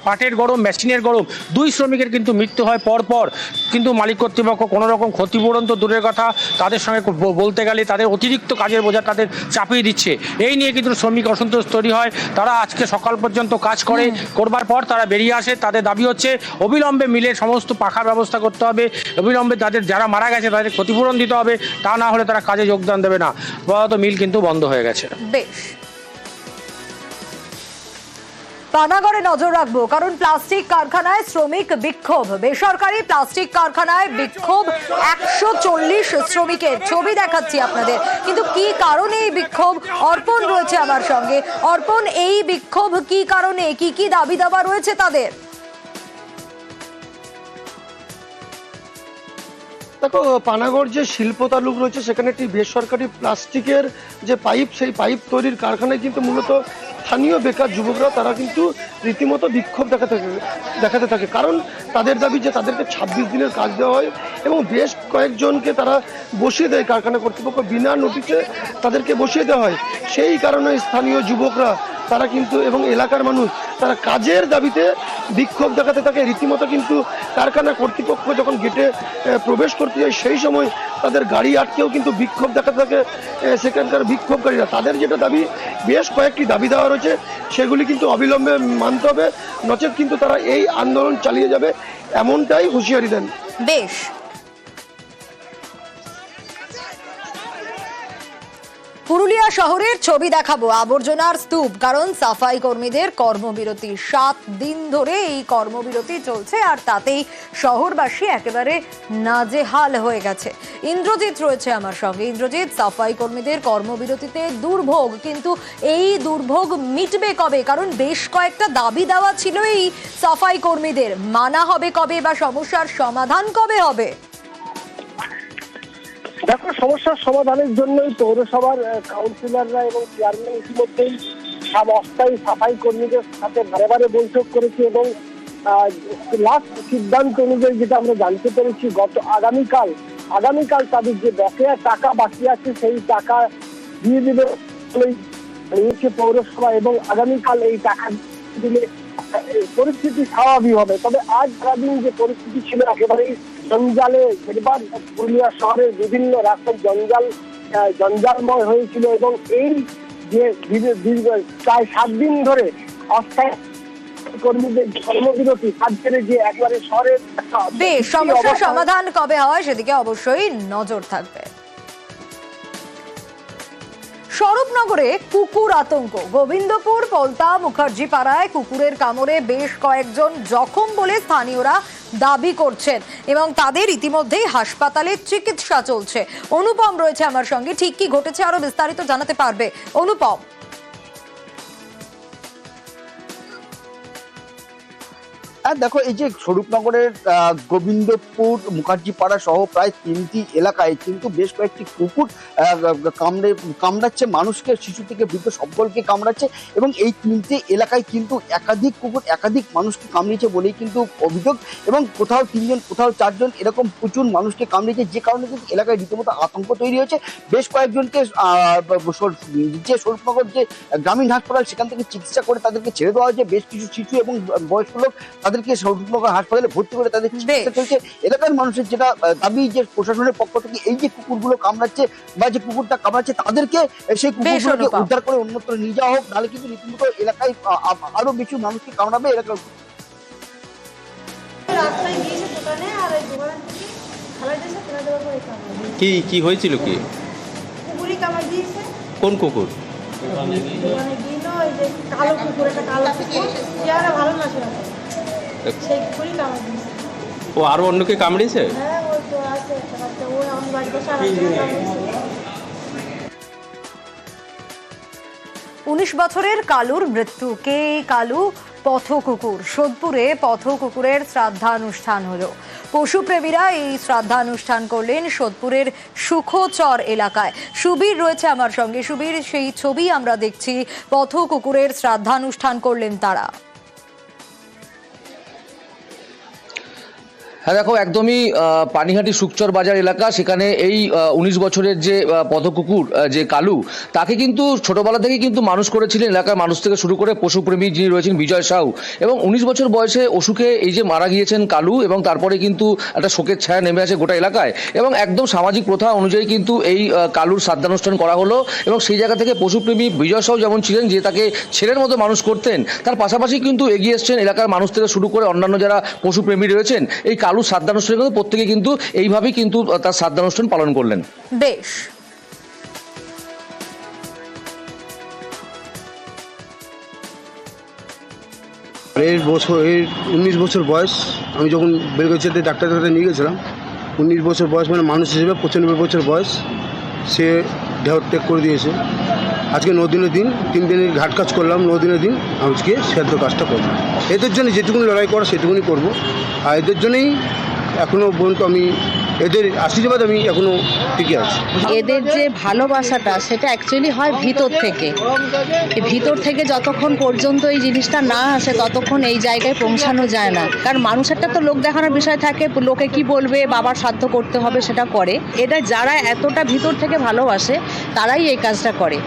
[SPEAKER 12] পাটের গরম, মেশিনের গরম। 2 শ্রমিকের কিন্তু মৃত্যু হয় পরপর। কিন্তু মালিক কর্তৃপক্ষ কোনো রকম ক্ষতিপূরণ তো দূরের কথা, তাদের সঙ্গে বলতে গেলে তাদের অতিরিক্ত কাজের বোঝা তাদের চাপিয়ে দিচ্ছে। এই নিয়ে কিন্তু শ্রমিক অসন্তোষ তৈরি হয়। তারা আজকে সকাল পর্যন্ত কাজ করবার পর তারা বেরিয়ে আসে। তাদের দাবি হচ্ছে অবিলম্বে মিলের সমস্ত পাখার ব্যবস্থা করতে হবে, অবিলম্বে তাদের যারা মারা গেছে তাদের ক্ষতিপূরণ দিতে হবে, তা না হলে তারা কাজে যোগদান দেবে না। বলতো মিল কিন্তু বন্ধ হয়ে গেছে।
[SPEAKER 1] বেশ। পানাগড়ে নজর রাখবো, কারণ প্লাস্টিক কারখানায় শ্রমিক বিক্ষোভ। বেসরকারি প্লাস্টিক কারখানায় বিক্ষোভ 140 শ্রমিকের। ছবি দেখাচ্ছি আপনাদের, কিন্তু কি কারণে এই বিক্ষোভ? অর্পণ রয়েছে আমার সঙ্গে। অর্পণ, এই বিক্ষোভ কি কারণে? কি কি দাবি দাবা রয়েছে তাদের?
[SPEAKER 8] দেখো, পানাগড় যে শিল্প তালুক রয়েছে, সেখানে একটি বেসরকারি প্লাস্টিকের যে পাইপ, সেই পাইপ তৈরির কারখানায় কিন্তু মূলত স্থানীয় বেকার যুবকরা তারা কিন্তু রীতিমতো বিক্ষোভ দেখাতে থাকে। কারণ তাদের দাবি যে তাদেরকে 26 দিনের কাজ দেওয়া হয় এবং বেশ কয়েকজনকে তারা বসিয়ে দেয়, কারখানা কর্তৃপক্ষ বিনা নোটিশে তাদেরকে বসিয়ে দেওয়া হয়। সেই কারণে স্থানীয় যুবকরা তারা কিন্তু এবং এলাকার মানুষ তারা কাজের দাবিতে বিক্ষোভ দেখাতে থাকে। রীতিমতো কিন্তু কারখানা কর্তৃপক্ষ যখন গেটে প্রবেশ করতে যায়, সেই সময় তাদের গাড়ি আটকেও কিন্তু বিক্ষোভ দেখাতে থাকে সেখানকার বিক্ষোভকারীরা। তাদের যেটা দাবি, বেশ কয়েকটি দাবি দেওয়া রয়েছে, সেগুলি কিন্তু অবিলম্বে মানতে হবে, নচেত কিন্তু তারা এই আন্দোলন চালিয়ে যাবে, এমনটাই হুঁশিয়ারি দেন।
[SPEAKER 1] বেশ। পুরুলিয়া শহরের ছবি দেখাবো, আবর্জনার স্তূপ। কারণ সাফাই কর্মীদের কর্মবিরতি, 7 দিন ধরে এই কর্মবিরতি চলছে, আর তাতেই শহরবাসী একেবারে নাজেহাল হয়ে গেছে। ইন্দ্রজিৎ রয়েছে আমার সঙ্গে। ইন্দ্রজিৎ, সাফাই কর্মীদের কর্মবিরতিতে দুর্ভোগ, কিন্তু এই দুর্ভোগ মিটবে কবে? কারণ বেশ কয়েকটা দাবি দেওয়া ছিল এই সাফাই কর্মীদের। মানা হবে কবে, বা সমস্যার সমাধান কবে হবে?
[SPEAKER 14] দেখো, সমস্যার সমাধানের জন্যই পৌরসভার কাউন্সিলররা এবং চেয়ারম্যান ইতিমধ্যেই সব অস্থায়ী সাফাই কর্মীদের সাথে বারে বারে বৈঠক করেছে এবং লাস্ট সিদ্ধান্ত অনুযায়ী যেটা আমরা জানতে পেরেছি, আগামীকাল তাদের যে বকেয়া টাকা বাকি আছে সেই টাকা দিয়ে দেবে বলেই নিয়েছে পৌরসভা, এবং আগামীকাল এই টাকা দিলে পরিস্থিতি স্বাভাবিক হবে। তবে আজ সারাদিন যে পরিস্থিতি ছিল একেবারেই জঞ্জালে, এবার পুরুলিয়া শহরের বিভিন্ন রাস্তায় জঞ্জালময় হয়েছিল এবং এই যে প্রায় 7 দিন ধরে অস্থায়ী কর্মীদের কর্মবিরতি, তাদের যে একবারে শহরের
[SPEAKER 1] বেশ, সমস্যার সমাধান কবে হয় সেদিকে অবশ্যই নজর থাকবে। স্বরূপনগরে কুকুর আতঙ্ক। গোবিন্দপুর পলতা মুখার্জি পাড়ায় কুকুরের কামড়ে বেশ কয়েকজন জখম বলে স্থানীয়রা দাবি করছেন এবং তাদের ইতিমধ্যেই হাসপাতালে চিকিৎসা চলছে। অনুপম রয়েছে আমার সঙ্গে, ঠিক কি ঘটেছে আরো বিস্তারিত জানাতে পারবে অনুপম?
[SPEAKER 17] দেখো, এই যে স্বরূপনগরের গোবিন্দপুর মুখার্জি পাড়া সহ প্রায় 3টি এলাকায় কিন্তু বেশ কয়েকটি কুকুর কামড়াচ্ছে মানুষকে, শিশু থেকে বৃদ্ধ সকলকে কামড়াচ্ছে এবং এই 3টে এলাকায় কিন্তু একাধিক কুকুর একাধিক মানুষকে কামড়িয়েছে বলেই কিন্তু অভিযোগ এবং কোথাও 3জন কোথাও 4জন এরকম প্রচুর মানুষকে কামড়িয়েছে, যে কারণে কিন্তু এলাকায় রীতিমতো আতঙ্ক তৈরি হয়েছে। বেশ কয়েকজনকে যে স্বরূপনগর যে গ্রামীণ হাসপাতাল সেখান থেকে চিকিৎসা করে তাদেরকে ছেড়ে দেওয়া হয়েছে। বেশ কিছু শিশু এবং বয়স্ক লোক তাদেরকে স্বরূপনগর হাসপাতালে ভর্তি করে তাদের চিকিৎসা চলছে। এলাকার মানুষের যেটা দাবি যে প্রশাসনের পক্ষ থেকে এই যে কুকুরগুলো কামড়াচ্ছে বা যে কুকুরটা কামড়াচ্ছে তাদেরকে সেই কুকুরগুলোকে উদ্ধার করে অন্যত্র নিয়ে যাওয়া হোক, নাহলে কিন্তু রীতিমতো এলাকায় আরো বেশি মানুষকে কামড়াবে। এলাকার
[SPEAKER 18] কি কি হয়েছিল? কি কোন কুকুর?
[SPEAKER 19] কালো কুকুর, একটা কালো কুকুর, চেহারা ভালো না ছিল, সেই কুকুরই কামড় দিয়েছে।
[SPEAKER 18] ও আরো অন্যকে কামড়িয়েছে?
[SPEAKER 19] হ্যাঁ, ওই তো আছে একটা বাচ্চা, ও আমার বাড়িতে সারা
[SPEAKER 1] 19 বছরের কালুর মৃত্যু। কে কালু? পথ কুকুর। সোদপুরে পথ কুকুরের শ্রাদ্ধানুষ্ঠান হলো। পশুপ্রেমীরা এই শ্রাদ্ধানুষ্ঠান করলেন সোদপুরের সুখচর এলাকায়। সুবীর রয়েছে আমার সঙ্গে। সুবীর, সেই ছবি আমরা দেখছি, পথ কুকুরের শ্রাদ্ধানুষ্ঠান করলেন তারা।
[SPEAKER 20] হ্যাঁ দেখো, একদমই পানিহাটি সুকচর বাজার এলাকা। সেখানে এই 19 বছরের যে পথকুকুর যে কালু, তাকে কিন্তু ছোটবেলা থেকে কিন্তু মানুষ করেছিলেন এলাকার মানুষ থেকে শুরু করে পশুপ্রেমী যিনি রয়েছেন বিজয় সাউ, এবং 19 বছর বয়সে অসুখে এই যে মারা গিয়েছেন কালু, এবং তারপরে কিন্তু একটা শোকের ছায়া নেমে আসে গোটা এলাকায় এবং একদম সামাজিক প্রথা অনুযায়ী কিন্তু এই কালুর শ্রাদ্ধানুষ্ঠান করা হলো। এবং সেই জায়গা থেকে পশুপ্রেমী বিজয় সাউ যেমন ছিলেন, যে তাকে ছেলের মতো মানুষ করতেন, তার পাশাপাশি কিন্তু এগিয়ে এসছেন এলাকার মানুষ থেকে শুরু করে অন্যান্য যারা পশুপ্রেমী রয়েছেন। এই কালু শ্রাদ্ধানুষ্ঠানে কিন্তু প্রত্যেকে কিন্তু এইভাবেই কিন্তু তার শ্রাদ্ধানুষ্ঠান পালন করলেন।
[SPEAKER 1] বেশ,
[SPEAKER 21] এর 19 বছর বয়স। আমি যখন বের করেছি ডাক্তার নিয়ে গেছিলাম, 19 বছর বয়স মানে মানুষ হিসেবে 95 বছর বয়স, সে দেহ ত্যাগ করে দিয়েছে। আজকে 9 দিনের দিন, 3 দিনের ঘাট কাজ করলাম, 9 দিনের দিন আজকে শ্রাদ্ধ কাজটা করলাম। এদের জন্য যেটুকুনি লড়াই করা সেটুকুনি করবো, আর এদের জন্যই এখনো পর্যন্ত আমি এদের আশীর্বাদ আমি এখনো টিকে আছি।
[SPEAKER 22] এদের যে ভালোবাসাটা সেটা অ্যাকচুয়ালি হয় ভিতর থেকে। ভিতর থেকে যতক্ষণ পর্যন্ত এই জিনিসটা না আসে ততক্ষণ এই জায়গায় পৌঁছানো যায় না। কারণ মানুষেরটা তো লোক দেখানোর বিষয় থাকে, লোকে কি বলবে, বাবার শ্রাদ্ধ করতে হবে সেটা করে। এটা যারা এতটা ভিতর থেকে ভালোবাসে তারাই এই কাজটা করে।